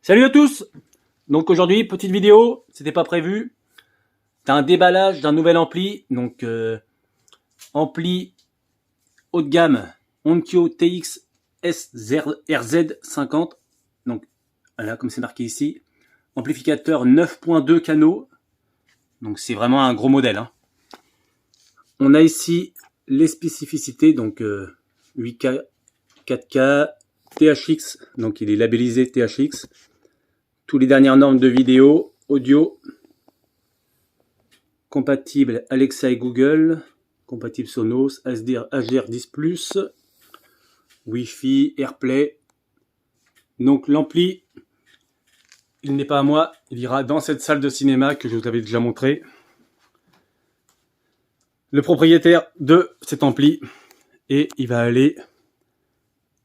Salut à tous. Donc aujourd'hui, petite vidéo, c'était pas prévu. T'as un déballage d'un nouvel ampli. Donc ampli haut de gamme Onkyo TX RZ50. Donc voilà, comme c'est marqué ici. Amplificateur 9.2 canaux. Donc c'est vraiment un gros modèle. Hein. On a ici les spécificités. Donc 8K, 4K, THX. Donc il est labellisé THX. Toutes les dernières normes de vidéo, audio, compatible Alexa et Google, compatible Sonos, HDR10+, Wi-Fi, AirPlay. Donc l'ampli, il n'est pas à moi, il ira dans cette salle de cinéma que je vous avais déjà montré. Le propriétaire de cet ampli, et il va aller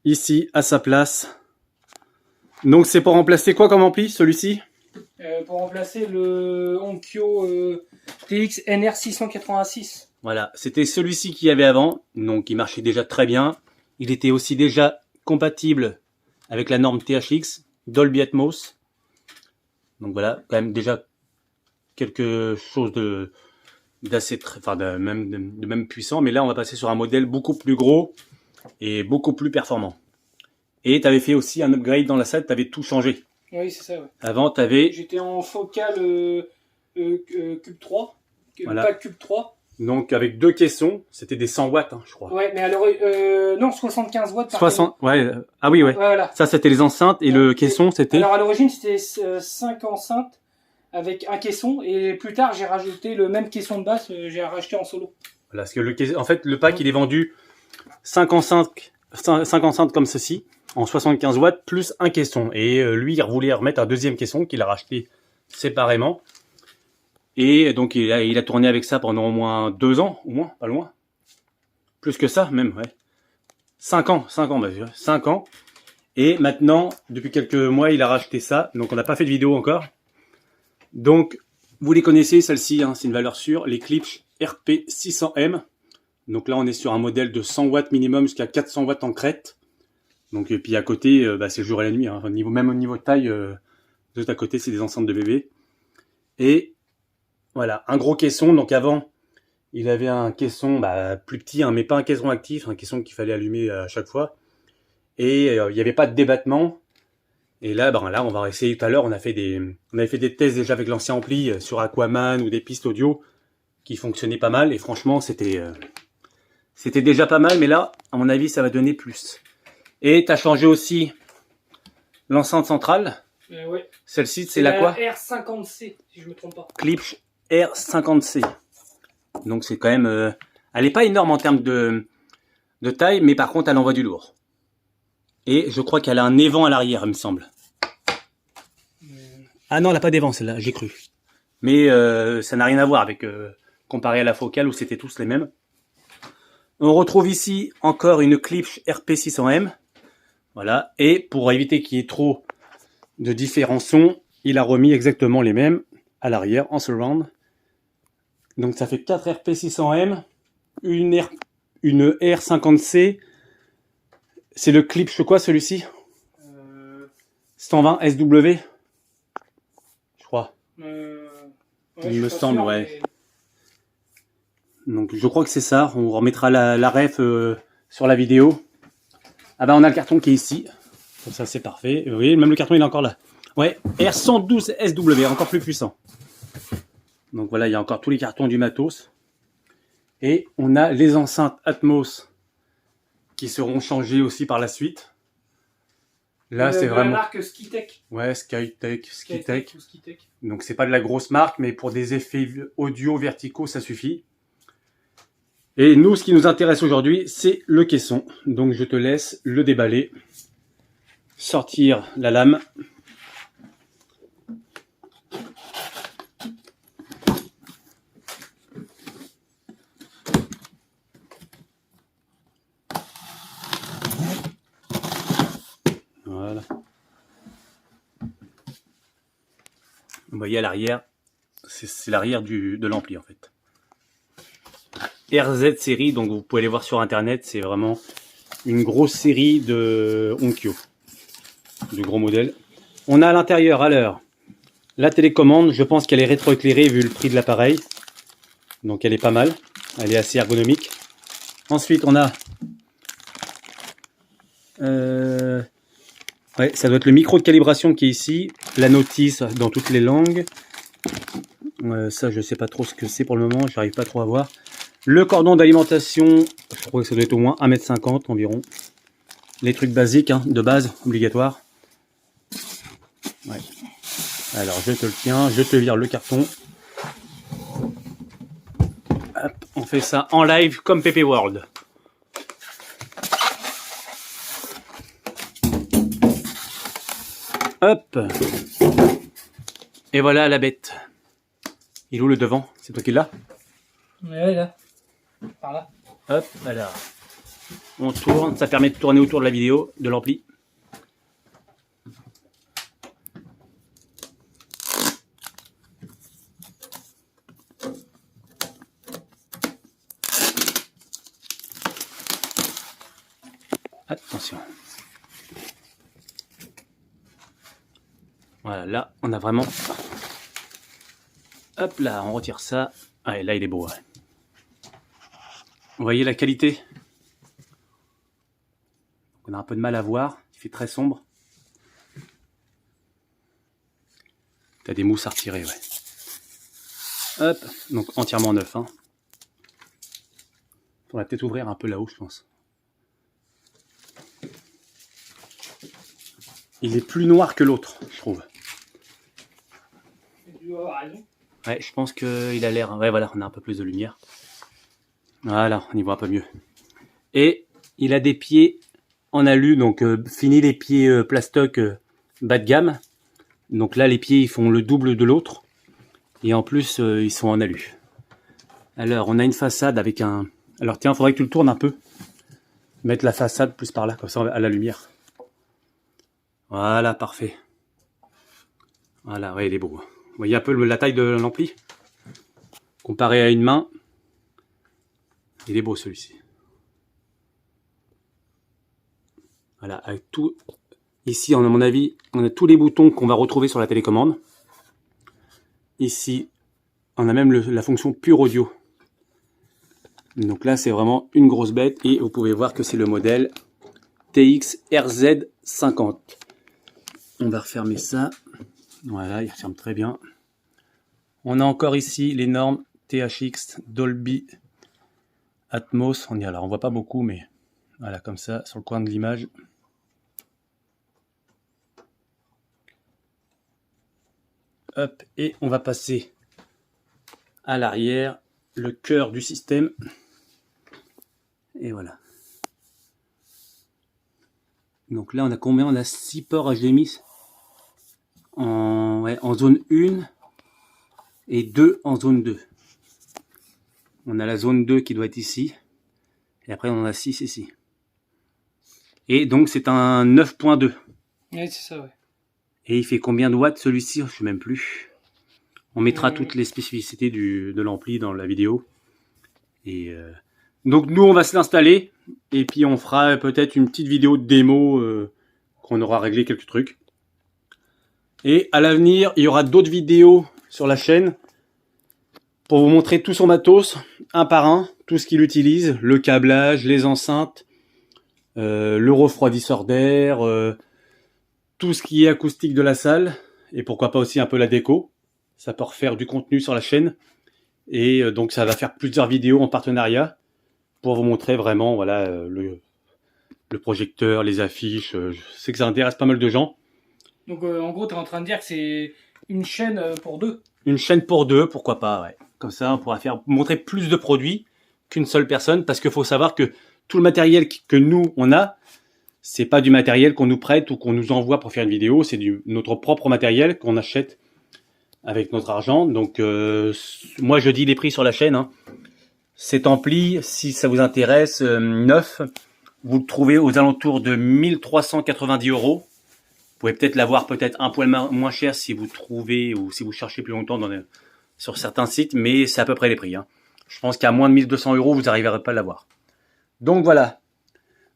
ici à sa place. Donc c'est pour remplacer quoi comme ampli, celui-ci? Pour remplacer le Onkyo TX NR686. Voilà, c'était celui-ci qu'il y avait avant, donc il marchait déjà très bien. Il était aussi déjà compatible avec la norme THX, Dolby Atmos. Donc voilà, quand même déjà quelque chose d'assez, enfin de même puissant. Mais là, on va passer sur un modèle beaucoup plus gros et beaucoup plus performant. Et tu avais fait aussi un upgrade dans la salle, tu avais tout changé. Oui, c'est ça. Ouais. Avant, tu avais... J'étais en focal Cube 3, voilà. Pas Cube 3. Donc avec deux caissons, c'était des 100 watts, hein, je crois. Ouais, mais alors, non, 75 watts par 60, ouais, ah oui, ouais. Voilà. Ça, c'était les enceintes et le caisson, c'était... Alors à l'origine, c'était 5 enceintes avec un caisson. Et plus tard, j'ai rajouté le même caisson de basse, j'ai racheté en solo. Voilà, parce que en fait, le pack, il est vendu 5 enceintes comme ceci, en 75 watts, plus un caisson. Et lui, il voulait remettre un deuxième caisson qu'il a racheté séparément. Et donc, il a tourné avec ça pendant au moins 2 ans, au moins, pas loin. Plus que ça, même, ouais. 5 ans, bah, 5 ans. Et maintenant, depuis quelques mois, il a racheté ça. Donc, on n'a pas fait de vidéo encore. Donc, vous les connaissez, celle-ci, hein, c'est une valeur sûre. Les Klipsch RP600M. Donc là, on est sur un modèle de 100 watts minimum jusqu'à 400 watts en crête. Donc, et puis à côté, c'est le jour et la nuit. Hein. Même au niveau taille, juste à côté, c'est des enceintes de bébé. Et voilà, un gros caisson. Donc avant, il avait un caisson plus petit, hein, mais pas un caisson actif, un caisson qu'il fallait allumer à chaque fois. Et il n'y avait pas de débattement. Et là, là, on va essayer tout à l'heure. On avait fait des tests déjà avec l'ancien ampli sur Aquaman ou des pistes audio qui fonctionnaient pas mal. Et franchement, c'était déjà pas mal. Mais là, à mon avis, ça va donner plus. Et tu as changé aussi l'enceinte centrale. Ouais. Celle-ci, c'est la quoi? R50C, si je me trompe pas. Klipsch R50C. Donc c'est quand même... elle n'est pas énorme en termes de taille, mais par contre, elle envoie du lourd. Et je crois qu'elle a un évent à l'arrière, il me semble. Ah non, elle n'a pas d'évent, celle-là, j'ai cru. Mais ça n'a rien à voir avec... comparé à la focale, où c'était tous les mêmes. On retrouve ici encore une Klipsch RP600M. Voilà. Et pour éviter qu'il y ait trop de différents sons, il a remis exactement les mêmes à l'arrière, en surround. Donc ça fait 4 RP600M, une R50C. C'est le Klipsch quoi celui-ci 120 SW, je crois. Ouais, il me semble, sûr, ouais. Mais... Donc je crois que c'est ça. On remettra la ref sur la vidéo. Ah on a le carton qui est ici. Comme ça c'est parfait. Vous voyez, même le carton il est encore là. Ouais, R112 SW, encore plus puissant. Donc voilà, il y a encore tous les cartons du matos. Et on a les enceintes Atmos qui seront changées aussi par la suite. Là, c'est vraiment... la marque Skitech. Ouais, Skitech. Donc c'est pas de la grosse marque, mais pour des effets audio verticaux, ça suffit. Et nous, ce qui nous intéresse aujourd'hui, c'est le caisson. Donc je te laisse le déballer. Sortir la lame. Voilà. Vous voyez à l'arrière, c'est l'arrière de l'ampli en fait. RZ série, donc vous pouvez aller voir sur internet, c'est vraiment une grosse série de Onkyo, de gros modèles. On a à l'intérieur, alors, la télécommande. Je pense qu'elle est rétroéclairée vu le prix de l'appareil. Donc elle est pas mal. Elle est assez ergonomique. Ensuite, on a... ouais, ça doit être le micro de calibration qui est ici. La notice dans toutes les langues. Ça, je sais pas trop ce que c'est pour le moment. J'arrive pas trop à voir. Le cordon d'alimentation. Je crois que ça doit être au moins 1,50 m environ. Les trucs basiques, hein, de base, obligatoires. Ouais. Alors, je te le tiens. Je te vire le carton. Hop, on fait ça en live comme PP World. Hop. Et voilà la bête. Il est où le devant? C'est toi qui l'as? Ouais, là. Par là. Hop, voilà. On tourne, ça permet de tourner autour de la vidéo, de l'ampli. Attention. Voilà, là, on a vraiment... Hop là, on retire ça. Ah, et là, il est beau. Ouais. Vous voyez la qualité? On a un peu de mal à voir. Il fait très sombre. T'as des mousses à retirer, ouais. Hop, donc entièrement neuf. Hein. Faudrait peut-être ouvrir un peu là-haut, je pense. Il est plus noir que l'autre, je trouve. Tu dois avoir raison. Ouais, je pense qu'il a l'air... Ouais, voilà, on a un peu plus de lumière. Voilà, on y voit un peu mieux. Et il a des pieds en alu, donc fini les pieds plastoc bas de gamme. Donc là, les pieds, ils font le double de l'autre. Et en plus, ils sont en alu. Alors, on a une façade avec un... Alors tiens, il faudrait que tu le tournes un peu. Mettre la façade plus par là, comme ça, à la lumière. Voilà, parfait. Voilà, ouais, il est beau. Vous voyez un peu la taille de l'ampli? Comparé à une main, il est beau celui-ci. Voilà, avec tout... Ici, à mon avis, on a tous les boutons qu'on va retrouver sur la télécommande. Ici, on a même la fonction pure audio. Donc là, c'est vraiment une grosse bête. Et vous pouvez voir que c'est le modèle TX RZ50. On va refermer ça. Voilà, il referme très bien. On a encore ici les normes THX, Dolby, Atmos. Alors, on voit pas beaucoup, mais voilà, comme ça, sur le coin de l'image. Hop, et on va passer à l'arrière, le cœur du système. Et voilà. Donc là, on a combien? On a 6 ports HDMI en zone 1 et 2 en zone 2. On a la zone 2 qui doit être ici. Et après, on en a 6 ici. Et donc, c'est un 9.2. Ouais, c'est ça, ouais. Et il fait combien de watts celui-ci? Je ne sais même plus. On mettra toutes les spécificités de l'ampli dans la vidéo. Et donc nous, on va se l'installer. Et puis on fera peut-être une petite vidéo de démo qu'on aura réglé quelques trucs. Et à l'avenir, il y aura d'autres vidéos sur la chaîne pour vous montrer tout son matos, un par un, tout ce qu'il utilise, le câblage, les enceintes, le refroidisseur d'air, tout ce qui est acoustique de la salle, et pourquoi pas aussi un peu la déco. Ça peut refaire du contenu sur la chaîne, et donc ça va faire plusieurs vidéos en partenariat pour vous montrer vraiment voilà, le projecteur, les affiches. Je sais que ça intéresse pas mal de gens. Donc en gros, tu es en train de dire que c'est une chaîne pour deux. Une chaîne pour deux, pourquoi pas, ouais. Comme ça, on pourra montrer plus de produits qu'une seule personne, parce qu'il faut savoir que tout le matériel que nous, on a, c'est pas du matériel qu'on nous prête ou qu'on nous envoie pour faire une vidéo, c'est notre propre matériel qu'on achète avec notre argent. Donc, moi, je dis les prix sur la chaîne. Hein. Cet ampli, si ça vous intéresse, neuf, vous le trouvez aux alentours de 1390 €. Vous pouvez peut-être l'avoir peut-être un poil moins cher si vous trouvez ou si vous cherchez plus longtemps sur certains sites, mais c'est à peu près les prix. Hein. Je pense qu'à moins de 1200 €, vous n'arriverez pas à l'avoir. Donc voilà.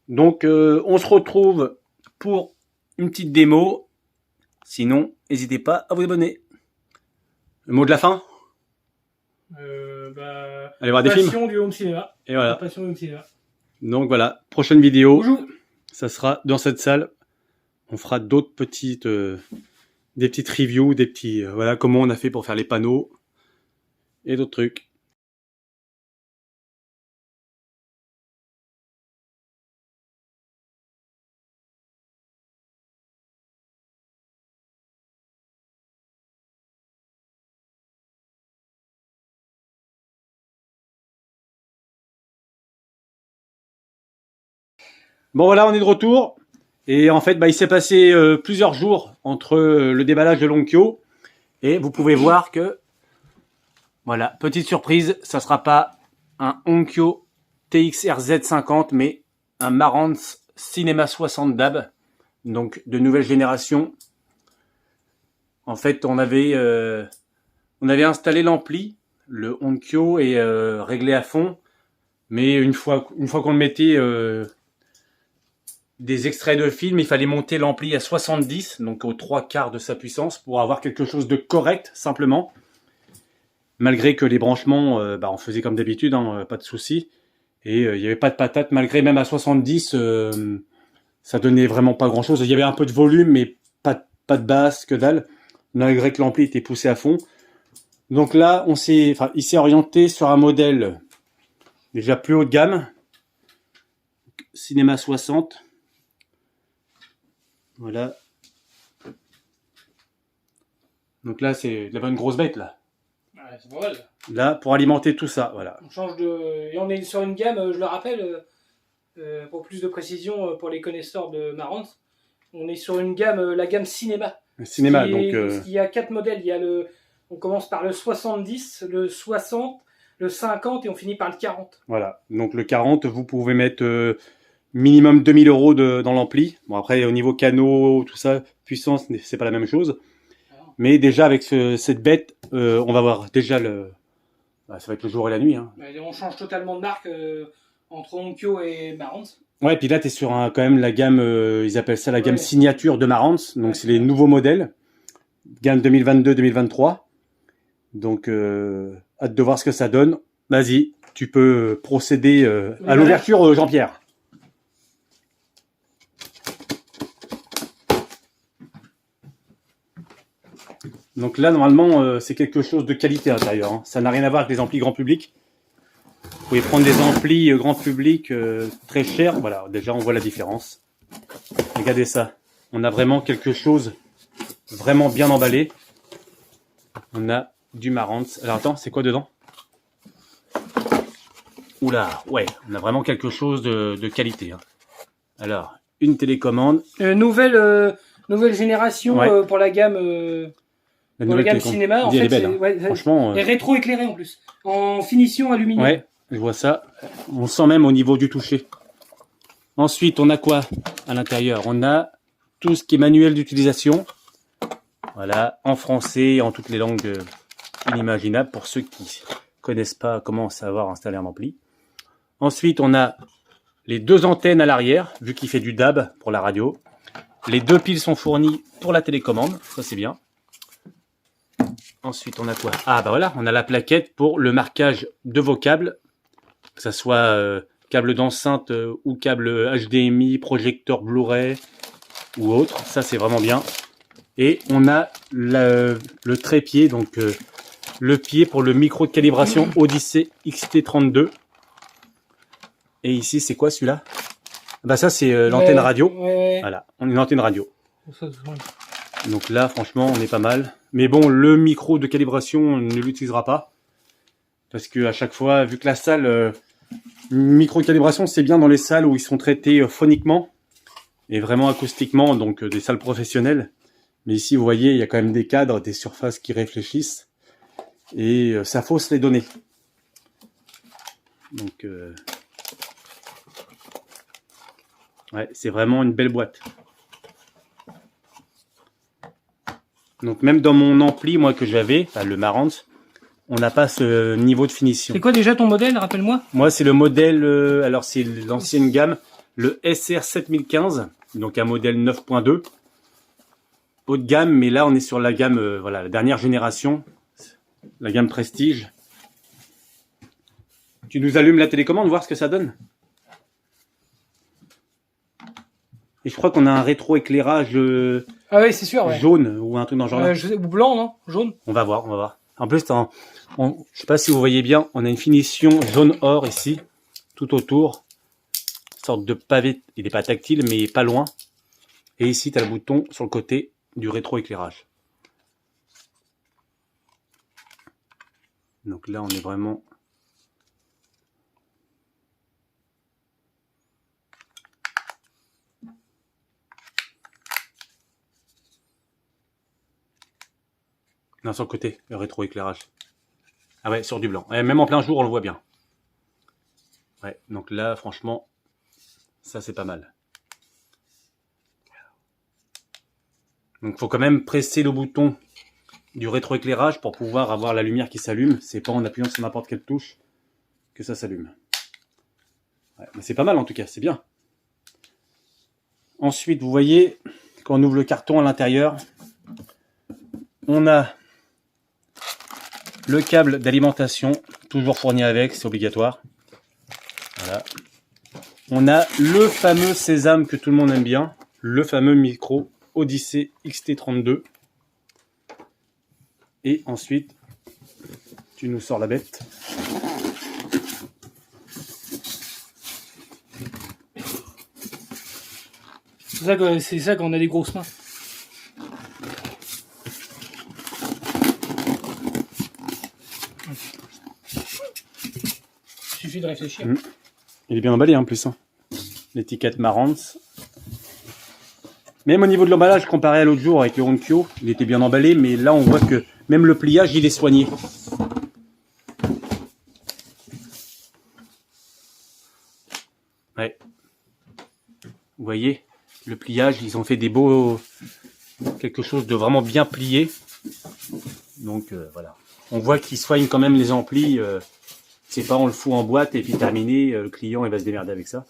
Donc on se retrouve pour une petite démo. Sinon, n'hésitez pas à vous abonner. Le mot de la fin? Allez voir des films. Passion du home cinéma. Et voilà. La passion du home cinéma. Donc voilà, prochaine vidéo, Bonjour. ça sera dans cette salle. On fera d'autres petites, des petites reviews, des petits, voilà comment on a fait pour faire les panneaux et d'autres trucs. Bon voilà, on est de retour. Et en fait, il s'est passé plusieurs jours entre le déballage de l'Onkyo. Et vous pouvez voir que, voilà, petite surprise, ça sera pas un Onkyo TX-RZ50, mais un Marantz Cinema 60 DAB. Donc, de nouvelle génération. En fait, on avait installé l'ampli, le Onkyo, et réglé à fond. Mais une fois qu'on le mettait... des extraits de films, il fallait monter l'ampli à 70, donc aux 3/4 de sa puissance, pour avoir quelque chose de correct, simplement. Malgré que les branchements, on faisait comme d'habitude, hein, pas de souci. Et il n'y avait pas de patate, malgré même à 70, ça donnait vraiment pas grand-chose. Il y avait un peu de volume, mais pas de basse, que dalle, malgré que l'ampli était poussé à fond. Donc là, il s'est orienté sur un modèle déjà plus haut de gamme, Cinema 60. Voilà. Donc là, c'est la bonne grosse bête, là. Ouais, c'est pas mal. Là, pour alimenter tout ça, voilà. On change de... Et on est sur une gamme, je le rappelle, pour plus de précision pour les connaisseurs de Marantz, on est sur une gamme, la gamme cinéma. Le cinéma, donc... Il y a 4 modèles. Il y a on commence par le 70, le 60, le 50 et on finit par le 40. Voilà. Donc le 40, vous pouvez mettre minimum 2000 € dans l'ampli. Bon, après, au niveau canaux, tout ça, puissance, c'est pas la même chose. Alors. Mais déjà, avec cette bête, on va voir déjà ça va être le jour et la nuit. Hein. On change totalement de marque entre Onkyo et Marantz. Ouais, puis là, tu es sur quand même la gamme, ils appellent ça la gamme signature de Marantz. Donc, c'est les nouveaux modèles. Gamme 2022-2023. Donc, hâte de voir ce que ça donne. Vas-y, tu peux procéder à l'ouverture, Jean-Pierre. Donc là, normalement, c'est quelque chose de qualité à l'intérieur. Hein. Ça n'a rien à voir avec les amplis grand public. Vous pouvez prendre des amplis grand public très chers. Voilà, déjà, on voit la différence. Regardez ça. On a vraiment quelque chose vraiment bien emballé. On a du Marantz. Alors attends, c'est quoi dedans? Oula, ouais, on a vraiment quelque chose de qualité. Hein. Alors, une télécommande. Nouvelle génération pour la gamme... Pour la gamme cinéma, en fait, elle est belle, hein. Franchement, et rétro-éclairé en plus, en finition aluminium. Ouais, je vois ça. On sent même au niveau du toucher. Ensuite, on a quoi à l'intérieur? On a tout ce qui est manuel d'utilisation. Voilà, en français et en toutes les langues inimaginables pour ceux qui connaissent pas comment savoir installer un ampli. Ensuite, on a les 2 antennes à l'arrière, vu qu'il fait du DAB pour la radio. Les 2 piles sont fournies pour la télécommande, ça c'est bien. Ensuite, on a quoi? Ah bah voilà, on a la plaquette pour le marquage de vos câbles, que ça soit câble d'enceinte ou câble HDMI, projecteur Blu-ray ou autre. Ça c'est vraiment bien. Et on a le trépied, donc le pied pour le micro de calibration Odyssey XT32. Et ici, c'est quoi celui-là? Bah ça c'est l'antenne radio. Ouais. Voilà, on a une antenne radio. Donc là, franchement, on est pas mal. Mais bon, le micro de calibration, on ne l'utilisera pas. Parce que à chaque fois, vu que la salle... micro de calibration, c'est bien dans les salles où ils sont traités phoniquement. Et vraiment acoustiquement, donc des salles professionnelles. Mais ici, vous voyez, il y a quand même des cadres, des surfaces qui réfléchissent. Et ça fausse les données. Donc... ouais, c'est vraiment une belle boîte. Donc même dans mon ampli, moi que j'avais, enfin, le Marantz, on n'a pas ce niveau de finition. C'est quoi déjà ton modèle, rappelle-moi? Moi c'est le modèle, alors c'est l'ancienne gamme, le SR7015, donc un modèle 9.2. haut de gamme, mais là on est sur la gamme, voilà, la dernière génération, la gamme Prestige. Tu nous allumes la télécommande, voir ce que ça donne. Et je crois qu'on a un rétro-éclairage Ah oui, c'est sûr, ouais. jaune ou un truc dans ce genre-là. Ou blanc, non? Jaune? On va voir, on va voir. En plus, je sais pas si vous voyez bien, on a une finition jaune or ici, tout autour. Une sorte de pavé, il n'est pas tactile, mais pas loin. Et ici, tu as le bouton sur le côté du rétro-éclairage. Donc là, on est vraiment... Non, sur le côté, le rétro-éclairage. Ah ouais, sur du blanc. Et même en plein jour, on le voit bien. Ouais, donc là, franchement, ça c'est pas mal. Donc faut quand même presser le bouton du rétro-éclairage pour pouvoir avoir la lumière qui s'allume. C'est pas en appuyant sur n'importe quelle touche que ça s'allume. Ouais, mais c'est pas mal en tout cas, c'est bien. Ensuite, vous voyez, quand on ouvre le carton à l'intérieur, on a le câble d'alimentation, toujours fourni avec, c'est obligatoire. Voilà. On a le fameux sésame que tout le monde aime bien, le fameux micro Odyssey XT32. Et ensuite, tu nous sors la bête. C'est ça qu'on a des grosses mains. Il suffit de réfléchir. Il est bien emballé en plus. Hein. L'étiquette Marantz. Même au niveau de l'emballage, comparé à l'autre jour avec le Onkyo, il était bien emballé, mais là on voit que même le pliage, il est soigné. Ouais. Vous voyez, le pliage, ils ont fait des beaux... quelque chose de vraiment bien plié. Donc voilà. On voit qu'ils soignent quand même les amplis. C'est pas on le fout en boîte et puis terminé, le client il va se démerder avec ça.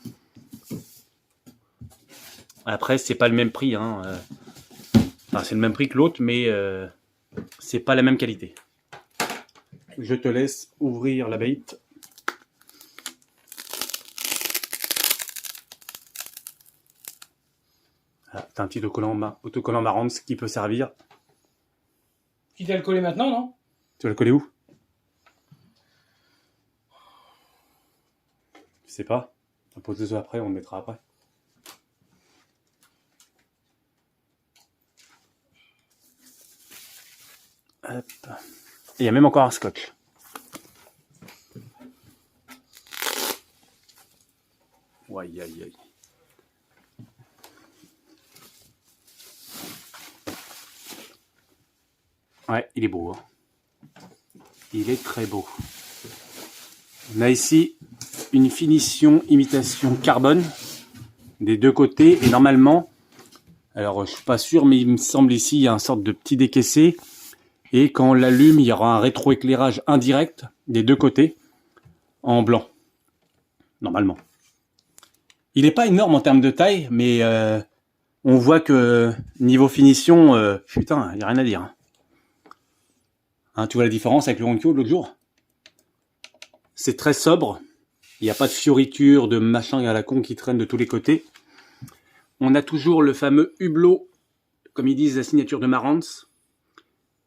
Après, c'est pas le même prix. Hein. Enfin, c'est le même prix que l'autre, mais c'est pas la même qualité. Je te laisse ouvrir la bête. Ah, t'as un petit autocollant Marantz qui peut servir. Tu dois le coller maintenant, non? Tu vas le coller où? Je sais pas. On pose des œufs après, on le mettra après. Hop. Et il y a même encore un scotch. Aïe aïe aïe. Ouais, il est beau. Hein. Il est très beau. On a ici une finition imitation carbone des deux côtés. Et normalement, alors je suis pas sûr, mais il me semble ici, il y a une sorte de petit décaissé. Et quand on l'allume, il y aura un rétroéclairage indirect des deux côtés en blanc. Normalement. Il n'est pas énorme en termes de taille, mais on voit que niveau finition, putain, il n'y a rien à dire. Hein, tu vois la différence avec le Onkyo de l'autre jour? C'est très sobre. Il n'y a pas de fioritures, de machin à la con qui traînent de tous les côtés. On a toujours le fameux hublot, comme ils disent, la signature de Marantz.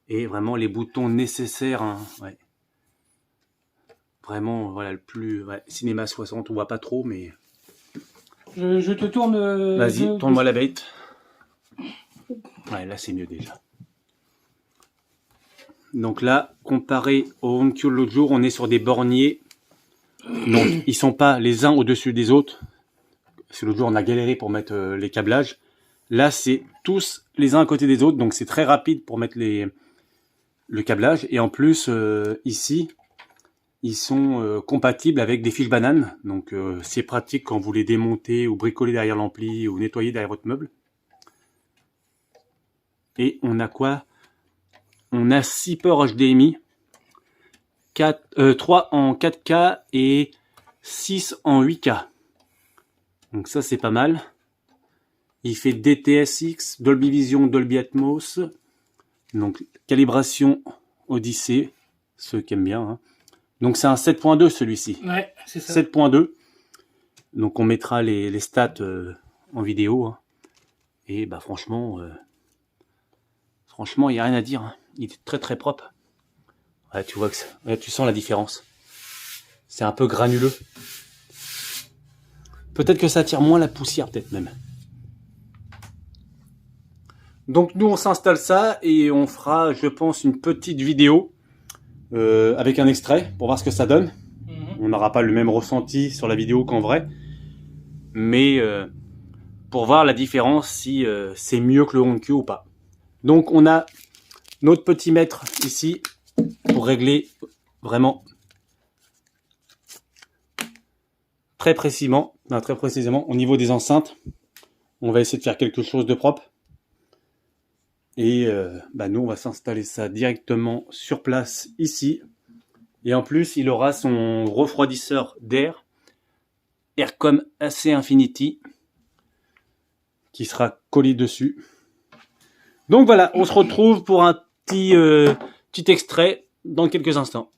Et vraiment les boutons nécessaires. Hein, ouais. Vraiment, voilà, le plus... Ouais, Cinéma 60, on voit pas trop, mais... Je te tourne... Vas-y, tourne-moi la bête. Ouais, là c'est mieux déjà. Donc là, comparé au Onkyo de l'autre jour, on est sur des borniers. Donc, ils sont pas les uns au-dessus des autres. Parce que l'autre jour, on a galéré pour mettre les câblages. Là, c'est tous les uns à côté des autres. Donc, c'est très rapide pour mettre le câblage. Et en plus, ici, ils sont compatibles avec des fiches bananes. Donc, c'est pratique quand vous les démontez ou bricolez derrière l'ampli ou nettoyez derrière votre meuble. Et on a quoi? On a 6 ports HDMI, 3 en 4K et 6 en 8K. Donc ça c'est pas mal. Il fait DTS:X, Dolby Vision, Dolby Atmos. Donc, calibration Odyssey, ceux qui aiment bien. Hein. Donc, c'est un 7.2 celui-ci. Ouais, c'est ça. 7.2. Donc, on mettra les stats en vidéo. Hein. Et bah, franchement, il n'y a rien à dire. Hein. Il est très très propre. Ouais, tu vois que ouais, tu sens la différence. C'est un peu granuleux. Peut-être que ça attire moins la poussière, peut-être même. Donc nous on s'installe ça et on fera, je pense, une petite vidéo avec un extrait pour voir ce que ça donne. On n'aura pas le même ressenti sur la vidéo qu'en vrai, mais pour voir la différence si c'est mieux que le HomeQ ou pas. Donc on a notre petit mètre ici pour régler vraiment très précisément au niveau des enceintes. On va essayer de faire quelque chose de propre. Et bah nous, on va s'installer ça directement sur place ici. Et en plus, il aura son refroidisseur d'air, Aircom AC Infinity, qui sera collé dessus. Donc voilà, on se retrouve pour un petit extrait dans quelques instants.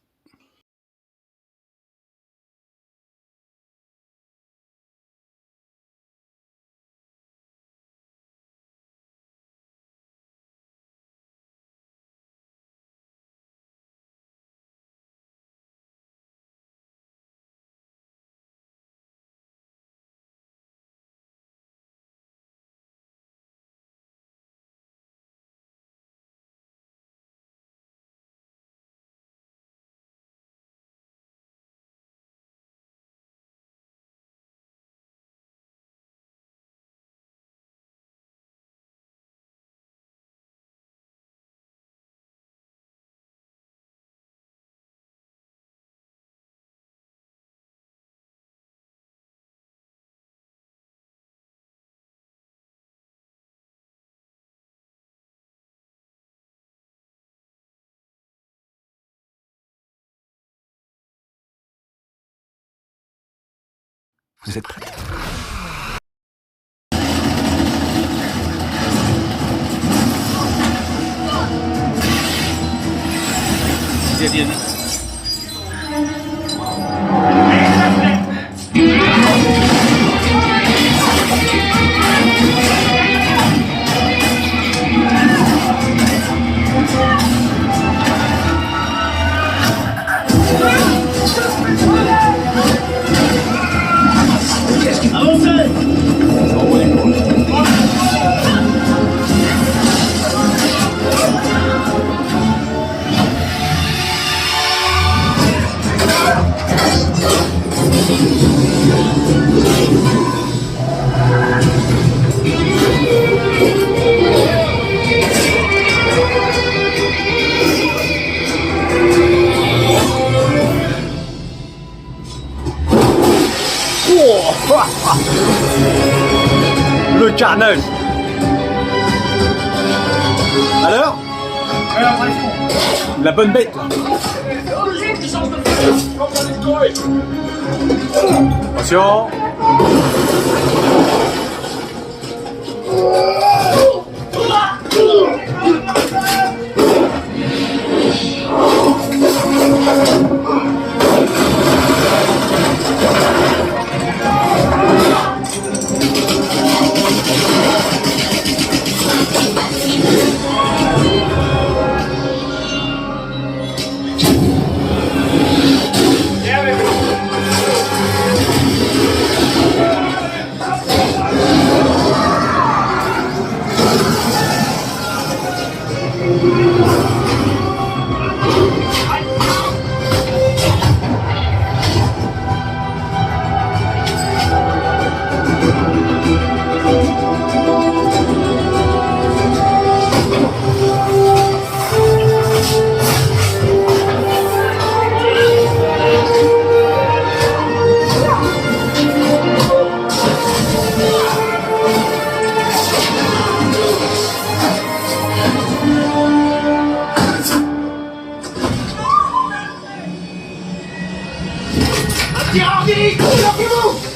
Vous êtes prêts? Vas-y. Le carnage. Alors, la bonne bête. Attention. Tirez, courez, vous